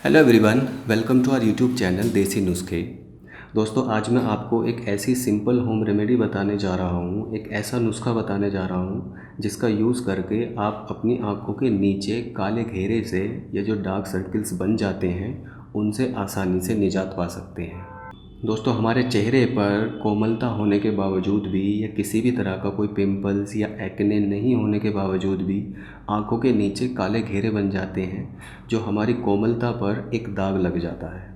Hello everyone, welcome to our YouTube channel Desi Nuskhe. दोस्तों, आज मैं आपको एक ऐसी सिंपल होम रेमेडी बताने जा रहा हूँ, एक ऐसा नुस्खा बताने जा रहा हूँ जिसका यूज़ करके आप अपनी आँखों के नीचे काले घेरे से या जो डार्क सर्किल्स बन जाते हैं उनसे आसानी से निजात पा सकते हैं। दोस्तों, हमारे चेहरे पर कोमलता होने के बावजूद भी या किसी भी तरह का कोई पिंपल्स या एक्ने नहीं होने के बावजूद भी आँखों के नीचे काले घेरे बन जाते हैं, जो हमारी कोमलता पर एक दाग लग जाता है।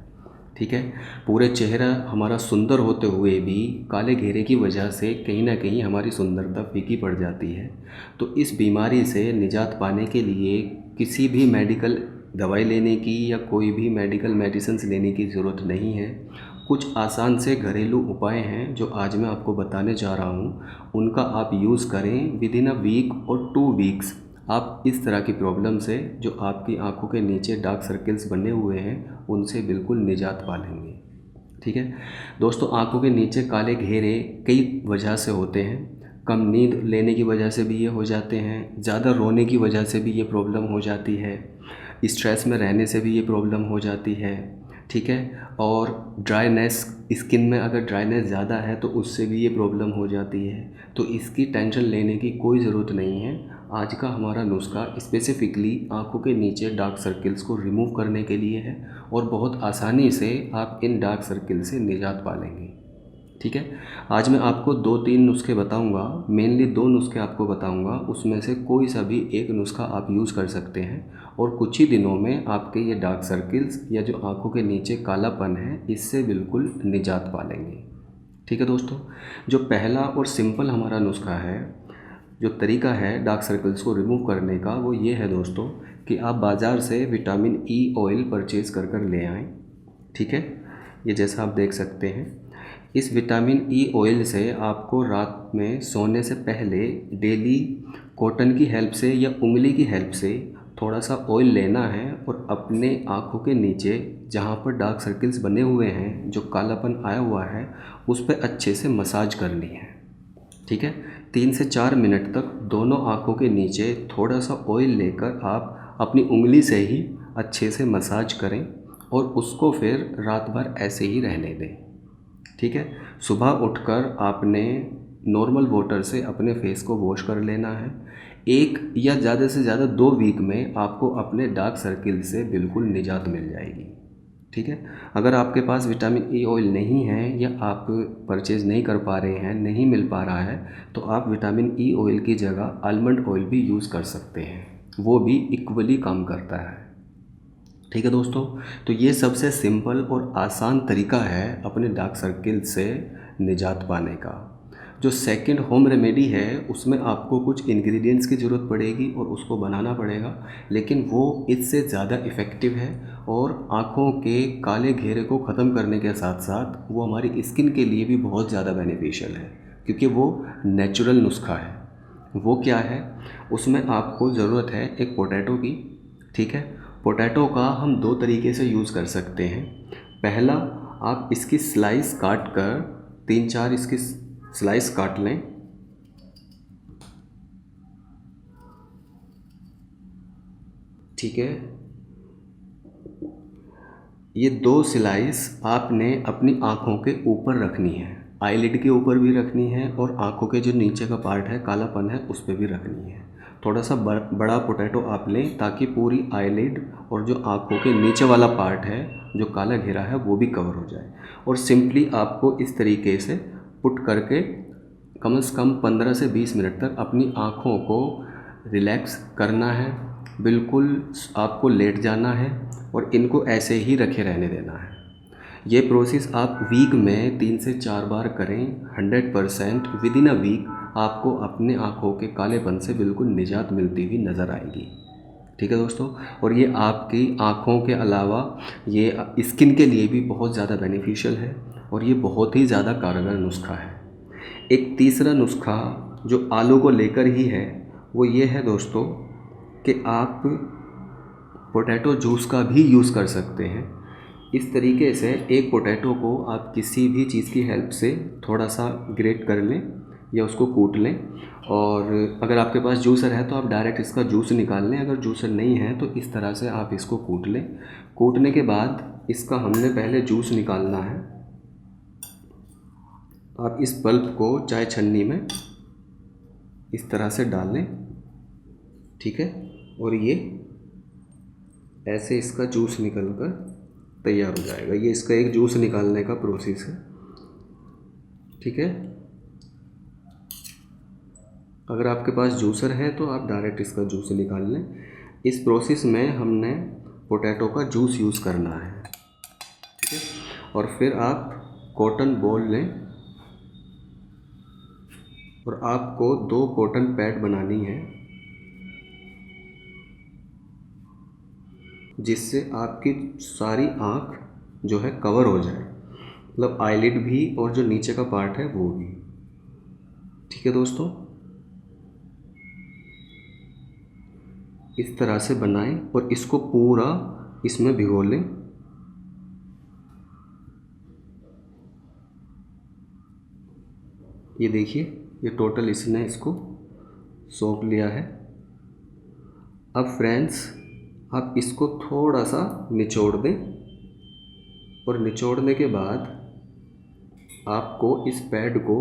ठीक है, पूरे चेहरा हमारा सुंदर होते हुए भी काले घेरे की वजह से कहीं ना कहीं हमारी सुंदरता फीकी पड़ जाती है। तो इस बीमारी से निजात पाने के लिए किसी भी मेडिकल दवाई लेने की या कोई भी मेडिकल मेडिसिन्स लेने की ज़रूरत नहीं है। कुछ आसान से घरेलू उपाय हैं जो आज मैं आपको बताने जा रहा हूँ, उनका आप यूज़ करें। विद इन अ वीक और 2 वीक्स आप इस तरह की प्रॉब्लम से, जो आपकी आंखों के नीचे डार्क सर्किल्स बने हुए हैं, उनसे बिल्कुल निजात पा लेंगे। ठीक है दोस्तों, आंखों के नीचे काले घेरे कई वजह से होते हैं। कम नींद लेने की वजह से भी ये हो जाते हैं, ज़्यादा रोने की वजह से भी ये प्रॉब्लम हो जाती है, स्ट्रेस में रहने से भी ये प्रॉब्लम हो जाती है। ठीक है, और ड्राइनेस, स्किन में अगर ड्राइनेस ज़्यादा है तो उससे भी ये प्रॉब्लम हो जाती है। तो इसकी टेंशन लेने की कोई ज़रूरत नहीं है। आज का हमारा नुस्खा स्पेसिफ़िकली आँखों के नीचे डार्क सर्किल्स को रिमूव करने के लिए है और बहुत आसानी से आप इन डार्क सर्किल से निजात पा लेंगे। ठीक है, आज मैं आपको 2-3 नुस्खे बताऊंगा, मेनली 2 नुस्खे आपको बताऊंगा। उसमें से कोई सा भी एक नुस्खा आप यूज़ कर सकते हैं और कुछ ही दिनों में आपके ये डार्क सर्किल्स या जो आँखों के नीचे कालापन है, इससे बिल्कुल निजात पा लेंगे। ठीक है दोस्तों, जो पहला और सिंपल हमारा नुस्खा है, जो तरीका है डार्क सर्कल्स को रिमूव करने का, वो ये है दोस्तों कि आप बाज़ार से विटामिन ई ऑयल परचेज़ कर ले आएँ। ठीक है, ये जैसा आप देख सकते हैं, इस विटामिन ई ऑयल से आपको रात में सोने से पहले डेली कॉटन की हेल्प से या उंगली की हेल्प से थोड़ा सा ऑयल लेना है और अपने आँखों के नीचे जहाँ पर डार्क सर्किल्स बने हुए हैं, जो कालापन आया हुआ है, उस पर अच्छे से मसाज करनी है। ठीक है, 3 से 4 मिनट तक दोनों आँखों के नीचे थोड़ा सा ऑयल लेकर आप अपनी उंगली से ही अच्छे से मसाज करें और उसको फिर रात भर ऐसे ही रहने दें। ठीक है, सुबह उठकर आपने नॉर्मल वाटर से अपने फेस को वॉश कर लेना है। 1 या ज़्यादा से ज़्यादा 2 वीक में आपको अपने डार्क सर्किल से बिल्कुल निजात मिल जाएगी। ठीक है, अगर आपके पास विटामिन ई ऑयल नहीं है या आप परचेज़ नहीं कर पा रहे हैं, नहीं मिल पा रहा है, तो आप विटामिन ई ऑयल की जगह आलमंड ऑयल भी यूज़ कर सकते हैं, वो भी इक्वली काम करता है। ठीक है दोस्तों, तो ये सबसे सिंपल और आसान तरीका है अपने डार्क सर्किल से निजात पाने का। जो सेकंड होम रेमेडी है, उसमें आपको कुछ इंग्रेडिएंट्स की ज़रूरत पड़ेगी और उसको बनाना पड़ेगा, लेकिन वो इससे ज़्यादा इफ़ेक्टिव है और आँखों के काले घेरे को ख़त्म करने के साथ साथ वो हमारी स्किन के लिए भी बहुत ज़्यादा बेनिफिशियल है, क्योंकि वो नेचुरल नुस्खा है। वो क्या है, उसमें आपको ज़रूरत है एक पोटैटो की। ठीक है, पोटैटो का हम 2 तरीके से यूज़ कर सकते हैं। पहला, आप इसकी स्लाइस काट कर 3-4 इसकी स्लाइस काट लें। ठीक है, ये 2 स्लाइस आपने अपनी आँखों के ऊपर रखनी है, आईलिड के ऊपर भी रखनी है और आँखों के जो नीचे का पार्ट है, कालापन है, उस पर भी रखनी है। थोड़ा सा बड़ा पोटैटो आप लें ताकि पूरी आईलिड और जो आँखों के नीचे वाला पार्ट है, जो काला घेरा है, वो भी कवर हो जाए। और सिंपली आपको इस तरीके से पुट करके कम से कम 15 से 20 मिनट तक अपनी आँखों को रिलैक्स करना है। बिल्कुल आपको लेट जाना है और इनको ऐसे ही रखे रहने देना है। ये प्रोसेस आप वीक में 3 से 4 बार करें। 100% विद इन अ वीक आपको अपने आँखों के कालेपन से बिल्कुल निजात मिलती हुई नज़र आएगी। ठीक है दोस्तों, और ये आपकी आँखों के अलावा ये स्किन के लिए भी बहुत ज़्यादा बेनिफिशियल है और ये बहुत ही ज़्यादा कारगर नुस्खा है। एक तीसरा नुस्खा जो आलू को लेकर ही है, वो ये है दोस्तों कि आप पोटैटो जूस का भी यूज़ कर सकते हैं। इस तरीके से एक पोटैटो को आप किसी भी चीज़ की हेल्प से थोड़ा सा ग्रेट कर लें, या उसको कूट लें। और अगर आपके पास जूसर है तो आप डायरेक्ट इसका जूस निकाल लें, अगर जूसर नहीं है तो इस तरह से आप इसको कूट लें। कूटने के बाद इसका हमने पहले जूस निकालना है। आप इस पल्प को चाय छन्नी में इस तरह से डाल लें, ठीक है। और ये ऐसे इसका जूस निकल कर तैयार हो जाएगा। ये इसका एक जूस निकालने का प्रोसेस है, ठीक है। अगर आपके पास जूसर है तो आप डायरेक्ट इसका जूस निकाल लें। इस प्रोसेस में हमने पोटैटो का जूस यूज़ करना है, ठीक है। और फिर आप कॉटन बॉल लें और आपको 2 कॉटन पैड बनानी है, जिससे आपकी सारी आँख जो है कवर हो जाए, मतलब आईलिड भी और जो नीचे का पार्ट है वो भी, ठीक है दोस्तों। इस तरह से बनाएं और इसको पूरा इसमें भिगो लें। ये देखिए, ये टोटल इसने इसको सौंप लिया है। अब फ्रेंड्स, आप इसको थोड़ा सा निचोड़ दें और निचोड़ने के बाद आपको इस पैड को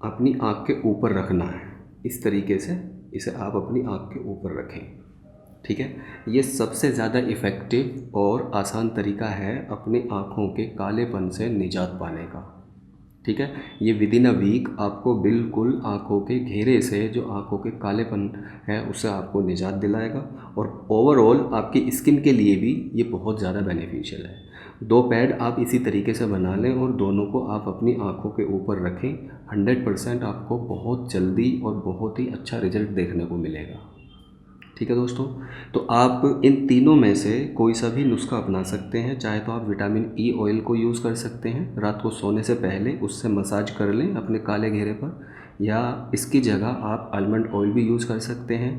अपनी आँख के ऊपर रखना है। इस तरीके से इसे आप अपनी आँख के ऊपर रखें, ठीक है। ये सबसे ज़्यादा इफ़ेक्टिव और आसान तरीका है अपनी आँखों के कालेपन से निजात पाने का, ठीक है। ये विदिन अ वीक आपको बिल्कुल आँखों के घेरे से, जो आँखों के कालेपन है, उससे आपको निजात दिलाएगा। और ओवरऑल आपकी स्किन के लिए भी ये बहुत ज़्यादा बेनिफिशियल है। 2 पैड आप इसी तरीके से बना लें और दोनों को आप अपनी आँखों के ऊपर रखें। 100% आपको बहुत जल्दी और बहुत ही अच्छा रिजल्ट देखने को मिलेगा, ठीक है दोस्तों। तो आप इन तीनों में से कोई सा भी नुस्खा अपना सकते हैं। चाहे तो आप विटामिन ई ऑयल को यूज़ कर सकते हैं, रात को सोने से पहले उससे मसाज कर लें अपने काले घेरे पर, या इसकी जगह आप आलमंड ऑयल भी यूज़ कर सकते हैं।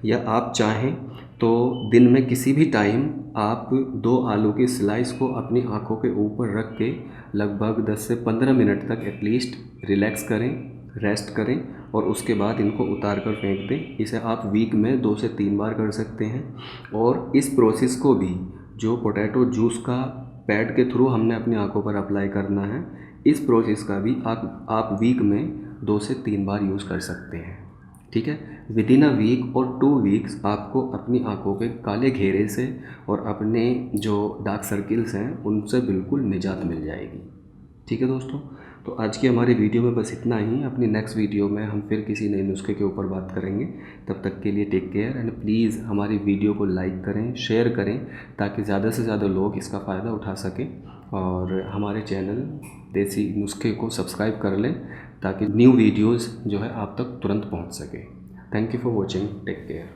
या आप चाहें तो दिन में किसी भी टाइम आप 2 आलू की स्लाइस को अपनी आँखों के ऊपर रख के लगभग 10 से 15 मिनट तक एटलीस्ट रिलैक्स करें, रेस्ट करें और उसके बाद इनको उतार कर फेंक दें। इसे आप वीक में 2 से 3 बार कर सकते हैं। और इस प्रोसेस को भी, जो पोटैटो जूस का पैड के थ्रू हमने अपनी आँखों पर अप्लाई करना है, इस प्रोसेस का भी आप वीक में 2 से 3 बार यूज़ कर सकते हैं, ठीक है। विदिन अ वीक और 2 वीक्स आपको अपनी आँखों के काले घेरे से और अपने जो डार्क सर्किल्स हैं उनसे बिल्कुल निजात मिल जाएगी, ठीक है दोस्तों। तो आज की हमारी वीडियो में बस इतना ही। अपनी नेक्स्ट वीडियो में हम फिर किसी नए नुस्खे के ऊपर बात करेंगे। तब तक के लिए टेक केयर एंड प्लीज़ हमारी वीडियो को लाइक करें, शेयर करें, ताकि ज़्यादा से ज़्यादा लोग इसका फ़ायदा उठा सकें। और हमारे चैनल देसी नुस्खे को सब्सक्राइब कर लें, ताकि न्यू वीडियोज़ जो है आप तक तुरंत पहुँच सके। Thank you for watching, take care.